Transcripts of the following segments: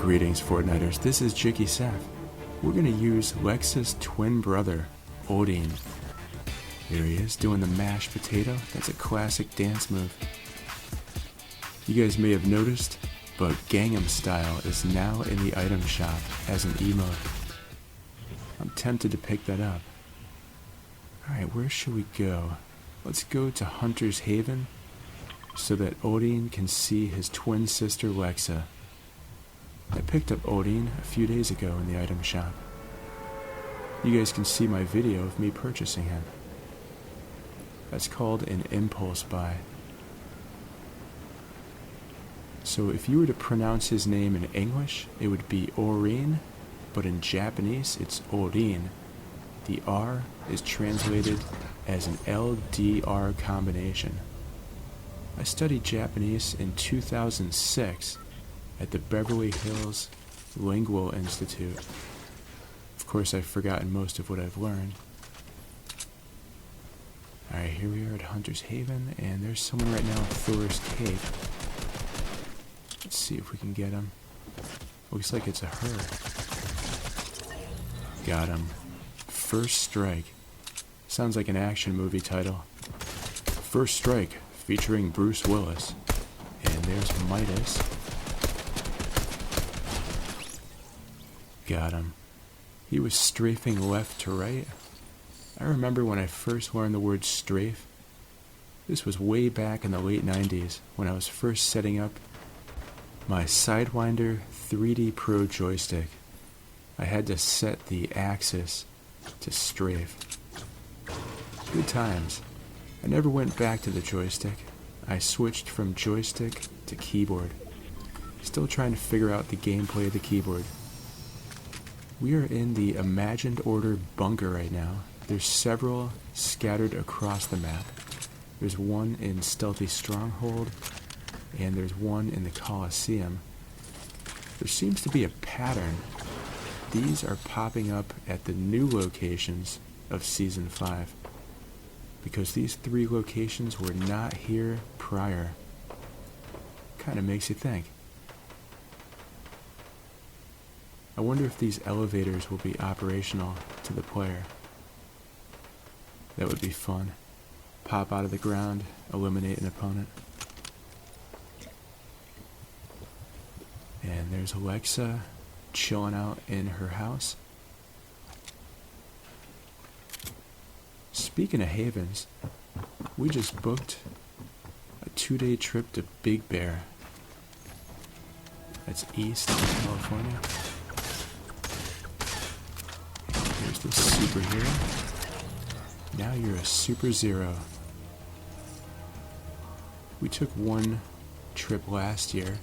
Greetings, Fortniters. This is JikkySef. We're going to use Lexa's twin brother, Orin. Here he is, doing the mashed potato. That's a classic dance move. You guys may have noticed, but Gangnam Style is now in the item shop as an emote. I'm tempted to pick that up. Alright, where should we go? Let's go to Hunter's Haven so that Orin can see his twin sister Lexa. I picked up Orin a few days ago in the item shop. You guys can see my video of me purchasing him. That's called an impulse buy. So if you were to pronounce his name in English, it would be Orin, but in Japanese it's Orin. The R is translated as an LDR combination. I studied Japanese in 2006 at the Beverly Hills Lingual Institute. Of course, I've forgotten most of what I've learned. Alright, here we are at Hunter's Haven, and there's someone right now at Thor's Cave. Let's see if we can get him. Looks like it's a her. Got him. First Strike. Sounds like an action movie title. First Strike, featuring Bruce Willis. And there's Midas. Got him. He was strafing left to right. I remember when I first learned the word strafe. This was way back in the late 90s when I was first setting up my Sidewinder 3D Pro joystick. I had to set the axis to strafe. Good times. I never went back to the joystick. I switched from joystick to keyboard. Still trying to figure out the gameplay of the keyboard. We are in the Imagined Order bunker right now. There's several scattered across the map. There's one in Stealthy Stronghold, and there's one in the Coliseum. There seems to be a pattern. These are popping up at the new locations of Season 5, because these 3 locations were not here prior. Kind of makes you think. I wonder if these elevators will be operational to the player. That would be fun. Pop out of the ground, eliminate an opponent. And there's Lexa chilling out in her house. Speaking of havens, we just booked a 2-day trip to Big Bear. That's east of California. Here's the superhero. Now you're a super zero. We took one trip last year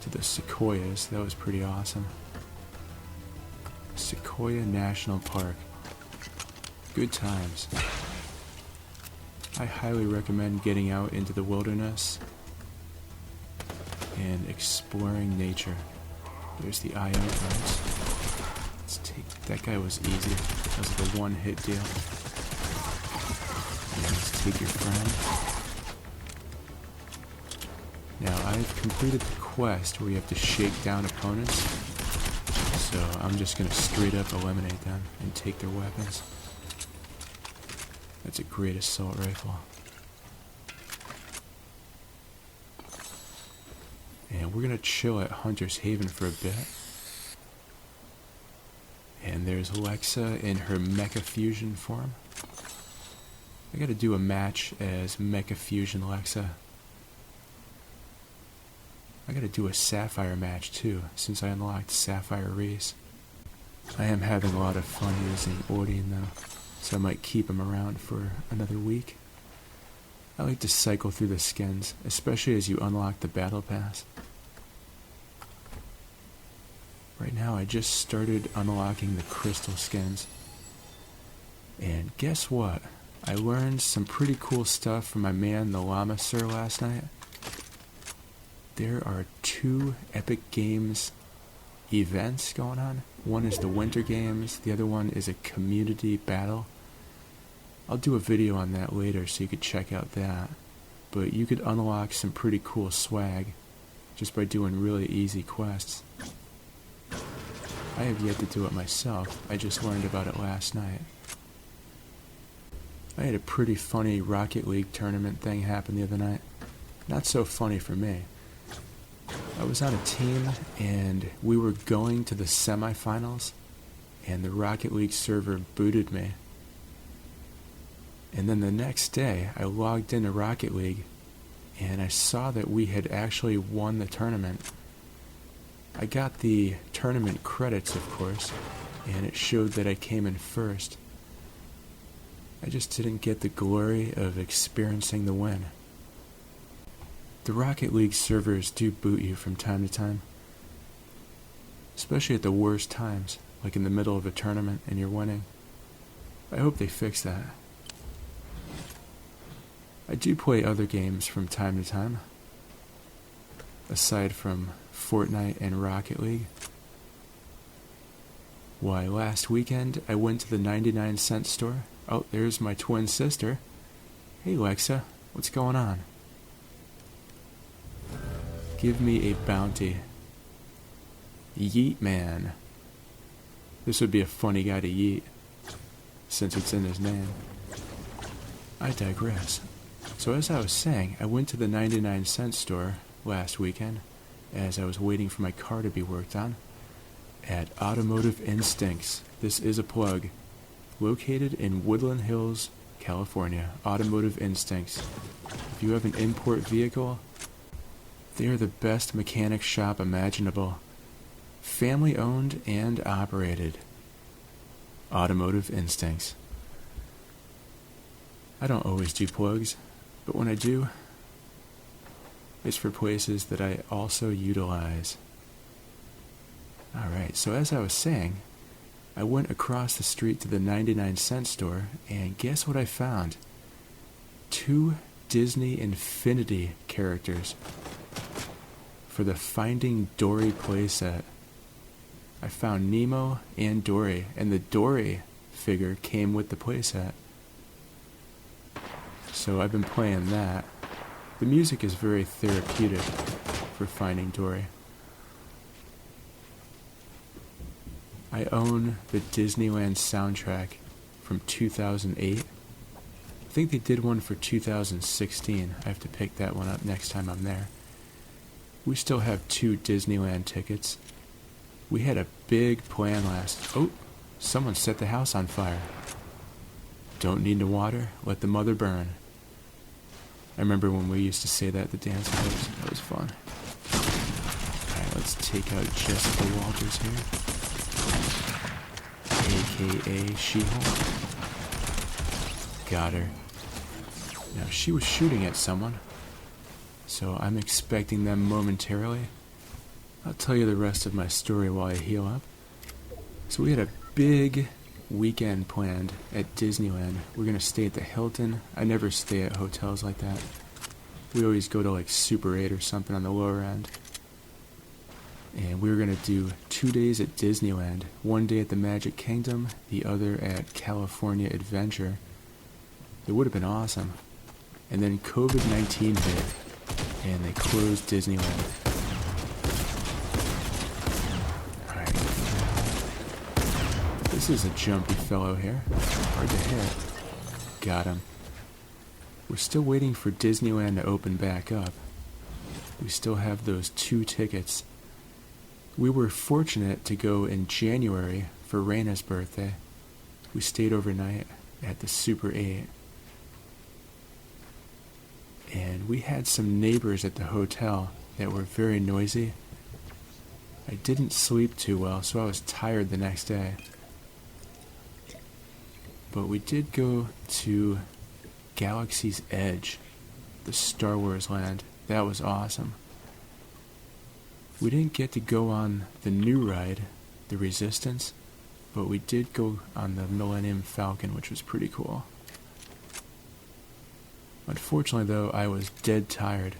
to the Sequoias. That was pretty awesome. Sequoia National Park. Good times. I highly recommend getting out into the wilderness and exploring nature. There's the IO guards. Let's take... That guy was easy. That was the one-hit deal. And let's take your friend. Now, I've completed the quest where you have to shake down opponents, so I'm just going to straight up eliminate them and take their weapons. That's a great assault rifle. And we're going to chill at Hunter's Haven for a bit. And there's Lexa in her Mecha Fusion form. I gotta do a match as Mecha Fusion Lexa. I gotta do a Sapphire match too, since I unlocked Sapphire Reese. I am having a lot of fun using Orin though, so I might keep him around for another week. I like to cycle through the skins, especially as you unlock the Battle Pass. Right now I just started unlocking the crystal skins. And guess what? I learned some pretty cool stuff from my man the Llama Sir last night. There are 2 Epic Games events going on. One is the Winter Games, the other one is a community battle. I'll do a video on that later so you could check out that. But you could unlock some pretty cool swag just by doing really easy quests. I have yet to do it myself, I just learned about it last night. I had a pretty funny Rocket League tournament thing happen the other night. Not so funny for me. I was on a team and we were going to the semifinals, and the Rocket League server booted me. And then the next day I logged into Rocket League and I saw that we had actually won the tournament. I got the tournament credits, of course, and it showed that I came in first. I just didn't get the glory of experiencing the win. The Rocket League servers do boot you from time to time, especially at the worst times, like in the middle of a tournament and you're winning. I hope they fix that. I do play other games from time to time, aside from Fortnite and Rocket League. Why, last weekend I went to the 99-cent store. Oh, there's my twin sister. Hey Lexa, what's going on? Give me a bounty. Yeet man. This would be a funny guy to yeet, since it's in his name. I digress. So as I was saying, I went to the 99-cent store last weekend as I was waiting for my car to be worked on at Automotive Instincts. This is a plug. Located in Woodland Hills, California. Automotive Instincts. If you have an import vehicle, they are the best mechanic shop imaginable. Family owned and operated. Automotive Instincts. I don't always do plugs, but when I do, it's for places that I also utilize. Alright, so as I was saying, I went across the street to the 99-cent store, and guess what I found? 2 Disney Infinity characters for the Finding Dory playset. I found Nemo and Dory, and the Dory figure came with the playset. So I've been playing that. The music is very therapeutic for Finding Dory. I own the Disneyland soundtrack from 2008. I think they did one for 2016. I have to pick that one up next time I'm there. We still have 2 Disneyland tickets. We had a big plan last... Oh, someone set the house on fire. Don't need to water, let the mother burn. I remember when we used to say that at the dance clubs. That was fun. Alright, let's take out Jessica Walters here. AKA She-Hulk. Got her. Now, she was shooting at someone, so I'm expecting them momentarily. I'll tell you the rest of my story while I heal up. So we had a big weekend planned at Disneyland. We're going to stay at the Hilton. I never stay at hotels like that. We always go to like Super 8 or something on the lower end. And we were going to do 2 days at Disneyland. 1 day at the Magic Kingdom, the other at California Adventure. It would have been awesome. And then COVID-19 hit, and they closed Disneyland. Alright. This is a jumpy fellow here. Hard to hit. Got him. We're still waiting for Disneyland to open back up. We still have those 2 tickets. We were fortunate to go in January for Raina's birthday. We stayed overnight at the Super 8. And we had some neighbors at the hotel that were very noisy. I didn't sleep too well, so I was tired the next day. But we did go to Galaxy's Edge, the Star Wars land. That was awesome. We didn't get to go on the new ride, the Resistance, but we did go on the Millennium Falcon, which was pretty cool. Unfortunately, though, I was dead tired.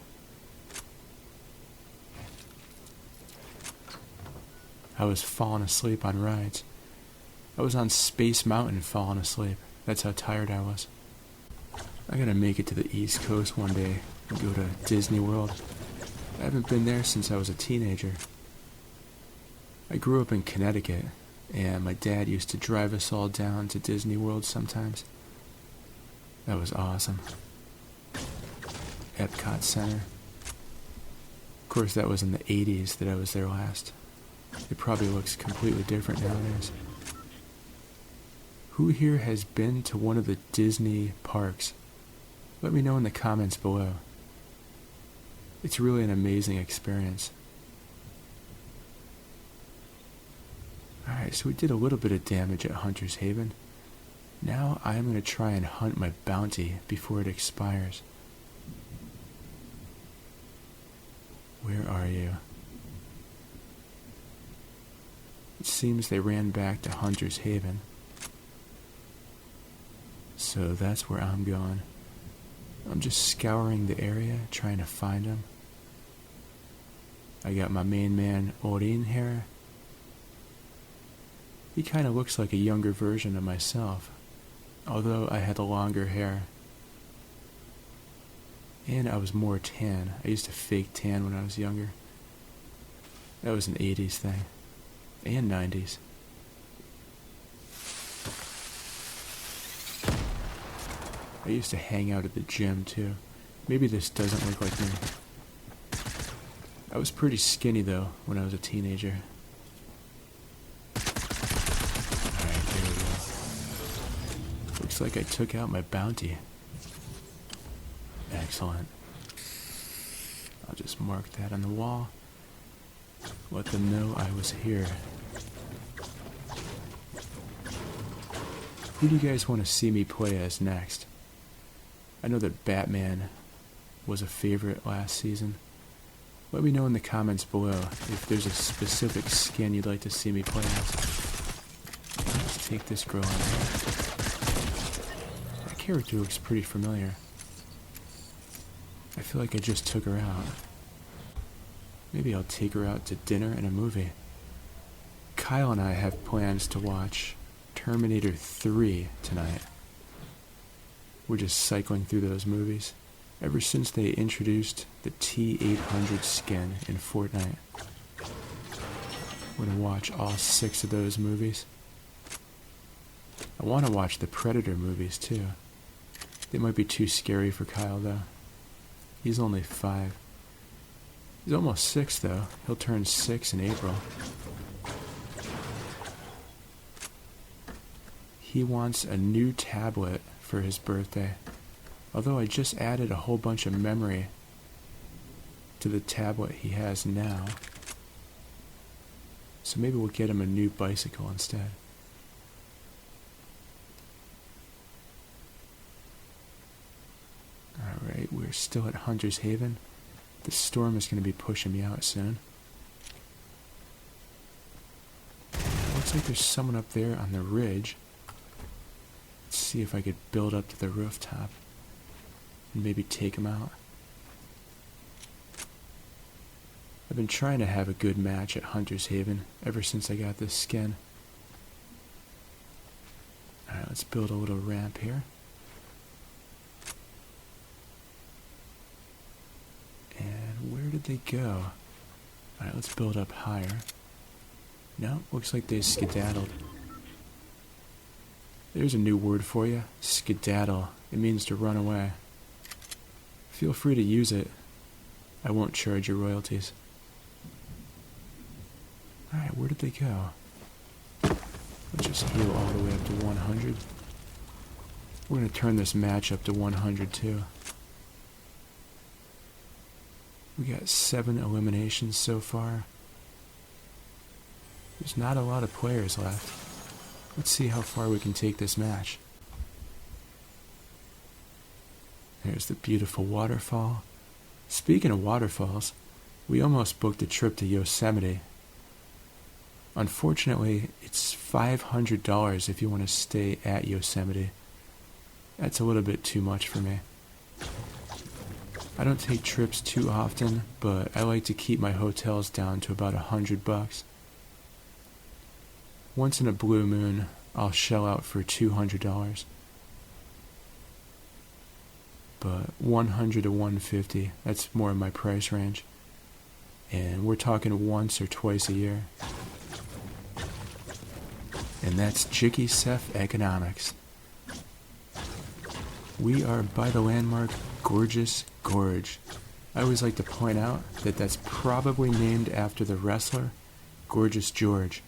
I was falling asleep on rides. I was on Space Mountain falling asleep. That's how tired I was. I gotta make it to the East Coast one day and go to Disney World. I haven't been there since I was a teenager. I grew up in Connecticut, and my dad used to drive us all down to Disney World sometimes. That was awesome. Epcot Center. Of course, that was in the 80s that I was there last. It probably looks completely different nowadays. Who here has been to one of the Disney parks? Let me know in the comments below. It's really an amazing experience. Alright, so we did a little bit of damage at Hunter's Haven. Now I'm going to try and hunt my bounty before it expires. Where are you? It seems they ran back to Hunter's Haven. So that's where I'm going. I'm just scouring the area, trying to find them. I got my main man, Orin, here. He kind of looks like a younger version of myself, although I had longer hair. And I was more tan. I used to fake tan when I was younger. That was an 80s thing. And 90s. I used to hang out at the gym too. Maybe this doesn't look like me. I was pretty skinny though when I was a teenager. Alright, there we go. Looks like I took out my bounty. Excellent. I'll just mark that on the wall. Let them know I was here. Who do you guys want to see me play as next? I know that Batman was a favorite last season. Let me know in the comments below if there's a specific skin you'd like to see me play as. Let's take this girl on. That character looks pretty familiar. I feel like I just took her out. Maybe I'll take her out to dinner and a movie. Kyle and I have plans to watch Terminator 3 tonight. We're just cycling through those movies. Ever since they introduced the T-800 skin in Fortnite. We're going to watch all 6 of those movies. I want to watch the Predator movies too. They might be too scary for Kyle though. He's only 5. He's almost 6 though. He'll turn 6 in April. He wants a new tablet for his birthday. Although I just added a whole bunch of memory to the tablet he has now. So maybe we'll get him a new bicycle instead. Alright, we're still at Hunter's Haven. The storm is going to be pushing me out soon. Looks like there's someone up there on the ridge. Let's see if I could build up to the rooftop and maybe take him out. I've been trying to have a good match at Hunter's Haven ever since I got this skin. Alright, let's build a little ramp here. And where did they go? Alright, let's build up higher. No, looks like they skedaddled. There's a new word for you. Skedaddle. It means to run away. Feel free to use it. I won't charge you royalties. Alright, where did they go? Let's just heal all the way up to 100. We're going to turn this match up to 100 too. We got 7 eliminations so far. There's not a lot of players left. Let's see how far we can take this match. There's the beautiful waterfall. Speaking of waterfalls, we almost booked a trip to Yosemite. Unfortunately, it's $500 if you want to stay at Yosemite. That's a little bit too much for me. I don't take trips too often, but I like to keep my hotels down to about $100. Once in a blue moon, I'll shell out for $200. But $100 to $150, that's more in my price range. And we're talking once or twice a year. And that's JikkySef Economics. We are by the landmark Gorgeous Gorge. I always like to point out that that's probably named after the wrestler Gorgeous George.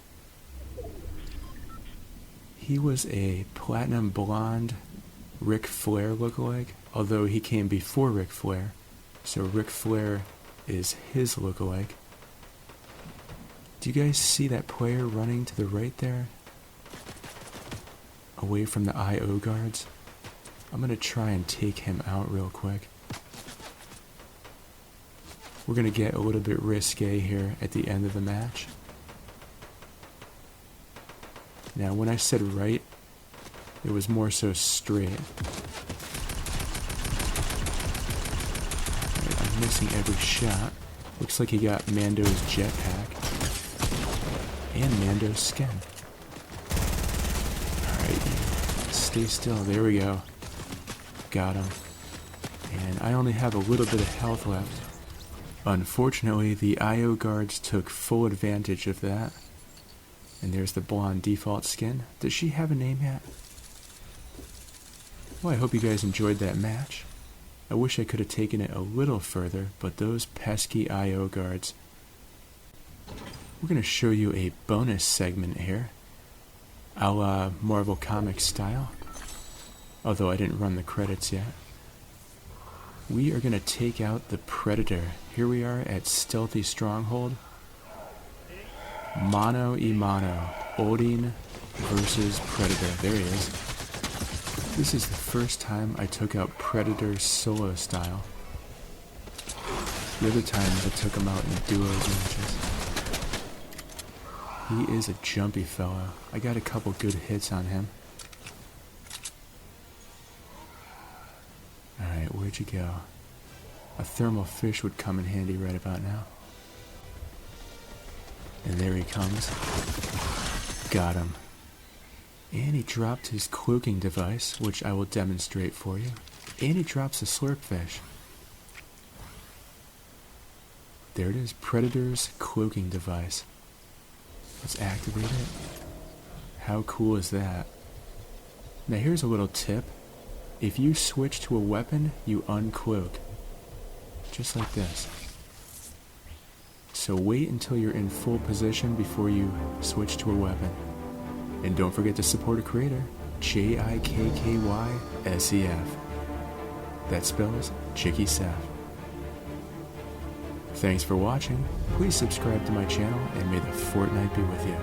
He was a platinum blonde Ric Flair lookalike, although he came before Ric Flair, so Ric Flair is his lookalike. Do you guys see that player running to the right there? Away from the IO guards? I'm going to try and take him out real quick. We're going to get a little bit risque here at the end of the match. Now, when I said right, it was more so straight. I'm missing every shot. Looks like he got Mando's jetpack and Mando's skin. Alright, stay still. There we go. Got him. And I only have a little bit of health left. Unfortunately, the IO guards took full advantage of that. And there's the blonde default skin. Does she have a name yet? Well, I hope you guys enjoyed that match. I wish I could have taken it a little further, but those pesky IO guards. We're going to show you a bonus segment here, a la Marvel Comics style, although I didn't run the credits yet. We are going to take out the Predator. Here we are at Stealthy Stronghold. Mano y mano. Orin versus Predator. There he is. This is the first time I took out Predator solo style. The other times I took him out in duos matches. He is a jumpy fellow. I got a couple good hits on him. Alright, where'd you go? A thermal fish would come in handy right about now. And there he comes. Got him. And he dropped his cloaking device, which I will demonstrate for you. And he drops a slurp fish. There it is, Predator's cloaking device. Let's activate it. How cool is that? Now here's a little tip. If you switch to a weapon, you uncloak. Just like this. So wait until you're in full position before you switch to a weapon. And don't forget to support a creator, JikkySef. That spells JikkySef. Thanks for watching. Please subscribe to my channel and may the Fortnite be with you.